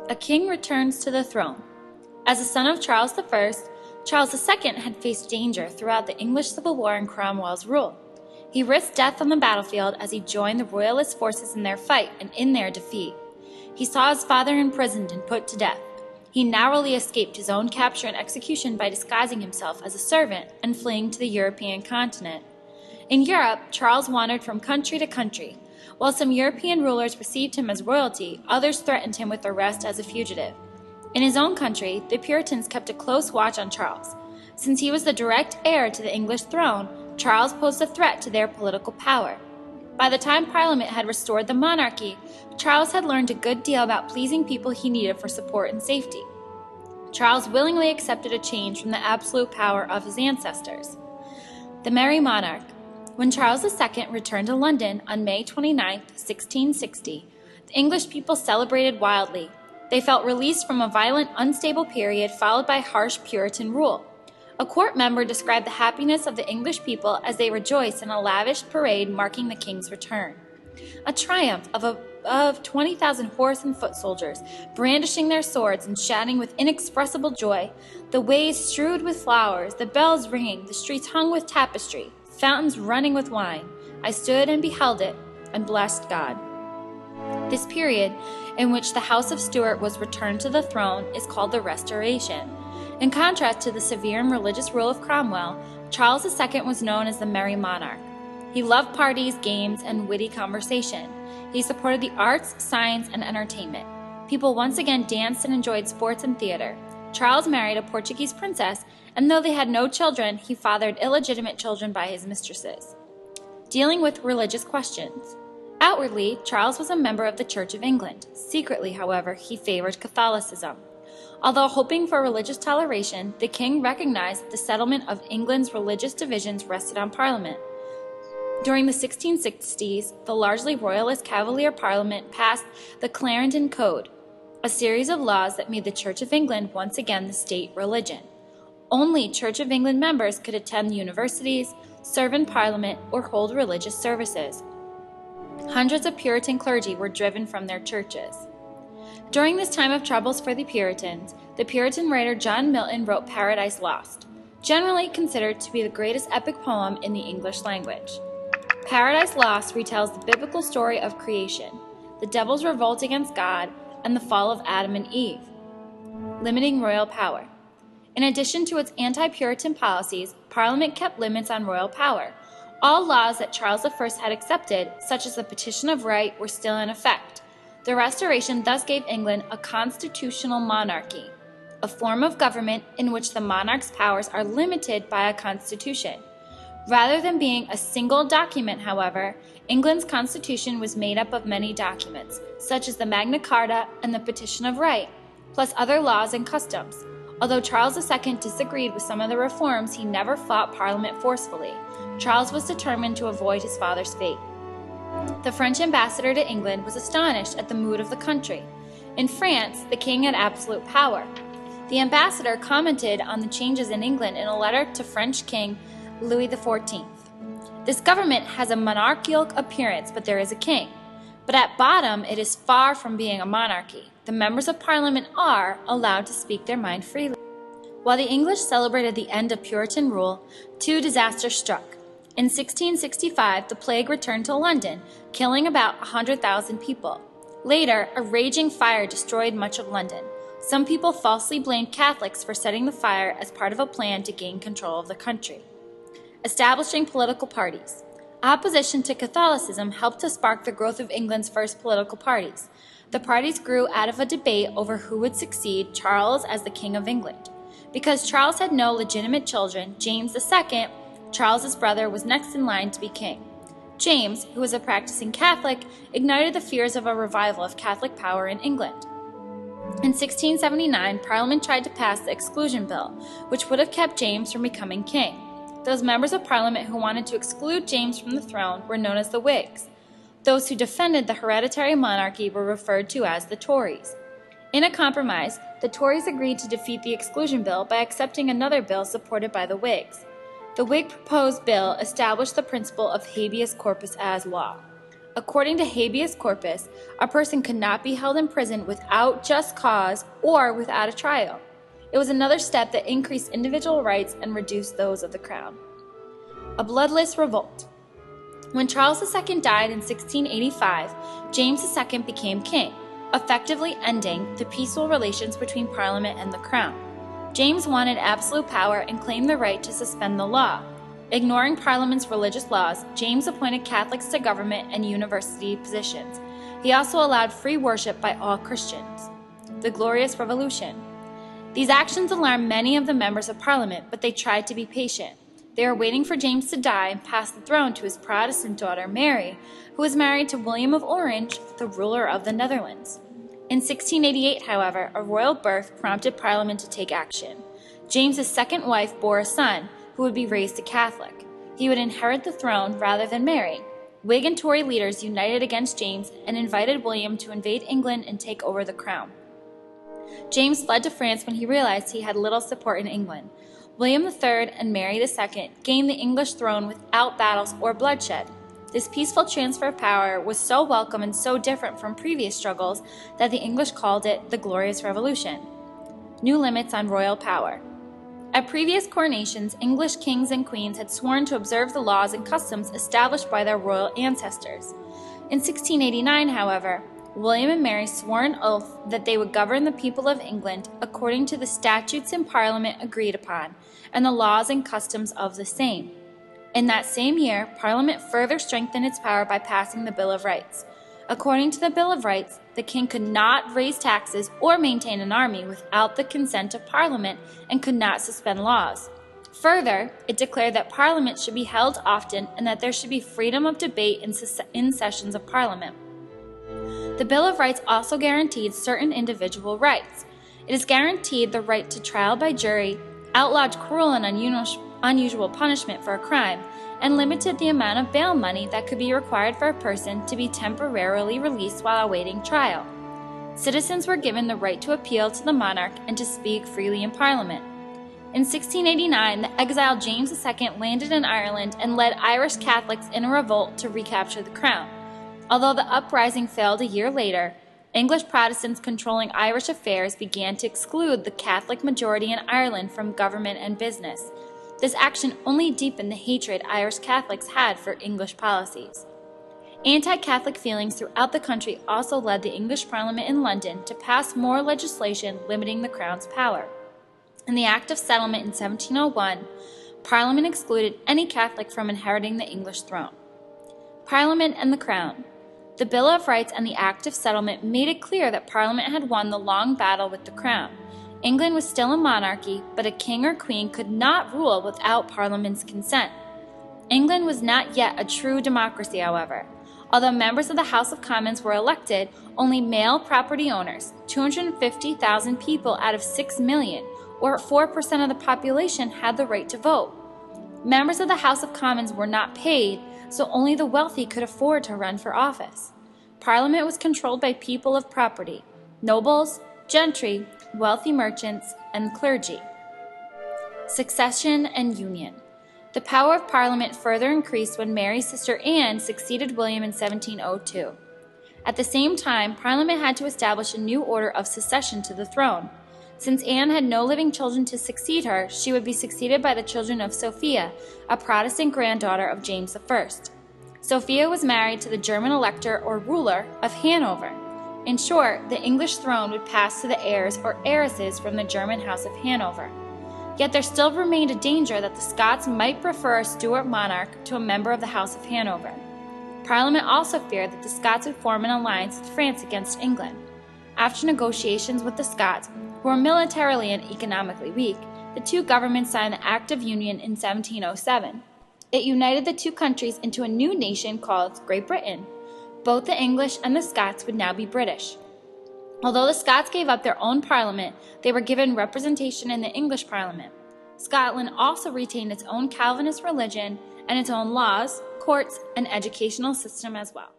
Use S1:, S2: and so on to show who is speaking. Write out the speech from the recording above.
S1: A king returns to the throne. As a son of Charles I, Charles II had faced danger throughout the English Civil War and Cromwell's rule. He risked death on the battlefield as he joined the Royalist forces in their fight and in their defeat. He saw his father imprisoned and put to death. He narrowly escaped his own capture and execution by disguising himself as a servant and fleeing to the European continent. In Europe, Charles wandered from country to country. While some European rulers received him as royalty, others threatened him with arrest as a fugitive. In his own country, the Puritans kept a close watch on Charles. Since he was the direct heir to the English throne, Charles posed a threat to their political power. By the time Parliament had restored the monarchy, Charles had learned a good deal about pleasing people he needed for support and safety. Charles willingly accepted a change from the absolute power of his ancestors. The Merry Monarch. When Charles II returned to London on May 29, 1660, the English people celebrated wildly. They felt released from a violent, unstable period followed by harsh Puritan rule. A court member described the happiness of the English people as they rejoiced in a lavish parade marking the king's return. A triumph of 20,000 horse and foot soldiers, brandishing their swords and shouting with inexpressible joy, the ways strewed with flowers, the bells ringing, the streets hung with tapestry, fountains running with wine. I stood and beheld it, and blessed God. This period, in which the House of Stuart was returned to the throne, is called the Restoration. In contrast to the severe and religious rule of Cromwell, Charles II was known as the Merry Monarch. He loved parties, games, and witty conversation. He supported the arts, science, and entertainment. People once again danced and enjoyed sports and theater. Charles married a Portuguese princess, and though they had no children, he fathered illegitimate children by his mistresses. Dealing with religious questions. Outwardly, Charles was a member of the Church of England. Secretly, however, he favored Catholicism. Although hoping for religious toleration, the king recognized that the settlement of England's religious divisions rested on Parliament. During the 1660s, the largely royalist Cavalier Parliament passed the Clarendon Code, a series of laws that made the Church of England once again the state religion. Only Church of England members could attend universities, serve in Parliament, or hold religious services. Hundreds of Puritan clergy were driven from their churches. During this time of troubles for the Puritans, the Puritan writer John Milton wrote Paradise Lost, generally considered to be the greatest epic poem in the English language. Paradise Lost retells the biblical story of creation, the devil's revolt against God, and the fall of Adam and Eve, limiting royal power. In addition to its anti-Puritan policies, Parliament kept limits on royal power. All laws that Charles I had accepted, such as the Petition of Right, were still in effect. The Restoration thus gave England a constitutional monarchy, a form of government in which the monarch's powers are limited by a constitution. Rather than being a single document, however, England's constitution was made up of many documents, such as the Magna Carta and the Petition of Right, plus other laws and customs. Although Charles II disagreed with some of the reforms, he never fought Parliament forcefully. Charles was determined to avoid his father's fate. The French ambassador to England was astonished at the mood of the country. In France, the king had absolute power. The ambassador commented on the changes in England in a letter to French King Louis XIV. This government has a monarchical appearance, but there is a king. But at bottom, it is far from being a monarchy. The members of Parliament are allowed to speak their mind freely. While the English celebrated the end of Puritan rule, two disasters struck. In 1665, the plague returned to London, killing about 100,000 people. Later, a raging fire destroyed much of London. Some people falsely blamed Catholics for setting the fire as part of a plan to gain control of the country. Establishing political parties. Opposition to Catholicism helped to spark the growth of England's first political parties. The parties grew out of a debate over who would succeed Charles as the King of England. Because Charles had no legitimate children, James II, Charles's brother, was next in line to be king. James, who was a practicing Catholic, ignited the fears of a revival of Catholic power in England. In 1679, Parliament tried to pass the Exclusion Bill, which would have kept James from becoming king. Those members of Parliament who wanted to exclude James from the throne were known as the Whigs. Those who defended the hereditary monarchy were referred to as the Tories. In a compromise, the Tories agreed to defeat the Exclusion Bill by accepting another bill supported by the Whigs. The Whig proposed bill established the principle of habeas corpus as law. According to habeas corpus, a person could not be held in prison without just cause or without a trial. It was another step that increased individual rights and reduced those of the crown. A bloodless revolt. When Charles II died in 1685, James II became king, effectively ending the peaceful relations between Parliament and the crown. James wanted absolute power and claimed the right to suspend the law. Ignoring Parliament's religious laws, James appointed Catholics to government and university positions. He also allowed free worship by all Christians. The Glorious Revolution. These actions alarmed many of the members of Parliament, but they tried to be patient. They were waiting for James to die and pass the throne to his Protestant daughter Mary, who was married to William of Orange, the ruler of the Netherlands. In 1688, however, a royal birth prompted Parliament to take action. James's second wife bore a son, who would be raised a Catholic. He would inherit the throne rather than Mary. Whig and Tory leaders united against James and invited William to invade England and take over the crown. James fled to France when he realized he had little support in England. William III and Mary II gained the English throne without battles or bloodshed. This peaceful transfer of power was so welcome and so different from previous struggles that the English called it the Glorious Revolution. New limits on royal power. At previous coronations, English kings and queens had sworn to observe the laws and customs established by their royal ancestors. In 1689, however, William and Mary swore an oath that they would govern the people of England according to the statutes in Parliament agreed upon, and the laws and customs of the same. In that same year, Parliament further strengthened its power by passing the Bill of Rights. According to the Bill of Rights, the king could not raise taxes or maintain an army without the consent of Parliament and could not suspend laws. Further, it declared that Parliament should be held often and that there should be freedom of debate in sessions of Parliament. The Bill of Rights also guaranteed certain individual rights. It is guaranteed the right to trial by jury, outlawed cruel and unusual punishment for a crime, and limited the amount of bail money that could be required for a person to be temporarily released while awaiting trial. Citizens were given the right to appeal to the monarch and to speak freely in Parliament. In 1689, the exiled James II landed in Ireland and led Irish Catholics in a revolt to recapture the crown. Although the uprising failed a year later, English Protestants controlling Irish affairs began to exclude the Catholic majority in Ireland from government and business. This action only deepened the hatred Irish Catholics had for English policies. Anti-Catholic feelings throughout the country also led the English Parliament in London to pass more legislation limiting the Crown's power. In the Act of Settlement in 1701, Parliament excluded any Catholic from inheriting the English throne. Parliament and the Crown. The Bill of Rights and the Act of Settlement made it clear that Parliament had won the long battle with the Crown. England was still a monarchy, but a king or queen could not rule without Parliament's consent. England was not yet a true democracy, however. Although members of the House of Commons were elected, only male property owners, 250,000 people out of 6 million, or 4% of the population, had the right to vote. Members of the House of Commons were not paid, so only the wealthy could afford to run for office. Parliament was controlled by people of property, nobles, gentry, wealthy merchants, and clergy. Succession and union. The power of Parliament further increased when Mary's sister Anne succeeded William in 1702. At the same time, Parliament had to establish a new order of succession to the throne. Since Anne had no living children to succeed her, she would be succeeded by the children of Sophia, a Protestant granddaughter of James I. Sophia was married to the German elector or ruler of Hanover. In short, the English throne would pass to the heirs or heiresses from the German House of Hanover. Yet there still remained a danger that the Scots might prefer a Stuart monarch to a member of the House of Hanover. Parliament also feared that the Scots would form an alliance with France against England. After negotiations with the Scots, who were militarily and economically weak, the two governments signed the Act of Union in 1707. It united the two countries into a new nation called Great Britain. Both the English and the Scots would now be British. Although the Scots gave up their own parliament, they were given representation in the English Parliament. Scotland also retained its own Calvinist religion and its own laws, courts, and educational system as well.